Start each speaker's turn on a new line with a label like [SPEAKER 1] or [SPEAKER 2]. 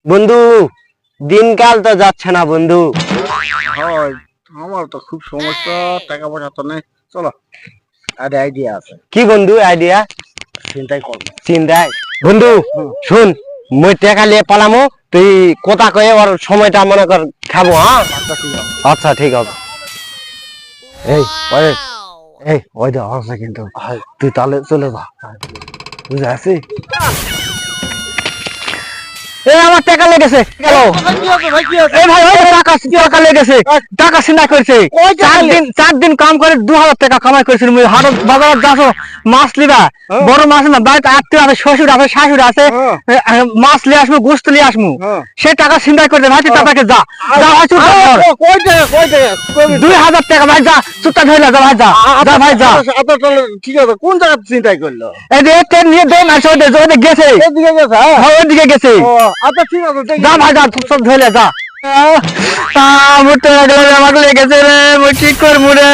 [SPEAKER 1] বন্ধু, দিনকাল তো যাচ্ছে না বন্ধু।
[SPEAKER 2] হয়, আমার তো খুব সমস্যা, টাকা পয়সা তো নেই। চলো, আর আইডিয়া আছে,
[SPEAKER 1] কি বন্ধু আইডিয়া?
[SPEAKER 2] চিন্তাই করবো।
[SPEAKER 1] চিন্তায় বন্ধু, শুন, মই টাকা নিয়ে পালামো, তুই কথা কয়ে ওর সময়টা মনে কর খাবো। হ্যাঁ,
[SPEAKER 2] আচ্ছা ঠিক আছে।
[SPEAKER 1] আচ্ছা ঠিক আছে। এই ওই, এই ওই তো আছে কিন্তু, তুই তাহলে চলে যা, বুঝে আছি। এই আমার টাকা লেগেছে গেল।
[SPEAKER 2] কি আছে ভাই, কি আছে?
[SPEAKER 1] এই ভাই ওই টাকা লেগেছে, টাকা সিনা করেছে।
[SPEAKER 2] ওই টাকা
[SPEAKER 1] 4 দিন কাম করে 2000 টাকা কামাই করেছিল। মুই হাটত বাজারে যাচ্ছ মাছ লিবা, বড় মাছ না, বাড়িতে আত্মীয় আছে, শ্বশুর আছে, শাশুড় আছে, মাছ লিয়ে আসবো, গোস্ত লিয়ে আসবো। সে টাকা চিন্তা করে ভাই, তুই টাকাকে যা যা ভাই, চুপ কর।
[SPEAKER 2] কই টাকা, কই টাকা?
[SPEAKER 1] 2000 টাকা ভাই, যা চুপটা ধরে যা ভাই, যা যা ভাই যা।
[SPEAKER 2] আচ্ছা চলো, ঠিক আছে। কোন জায়গা চিন্তাই করলো?
[SPEAKER 1] এই যে ট্রেন নিয়ে দৌড় মারছে, ওদের গেছে,
[SPEAKER 2] এদিকে গেছে, হ্যাঁ?
[SPEAKER 1] ওইদিকে গেছে।
[SPEAKER 2] ও, আচ্ছা ঠিক আছে, দেখি।
[SPEAKER 1] যা ভাই যা, সব ধরে যা। আমার টাকা আমাকে লেগেছে রে, মই কি করবো রে।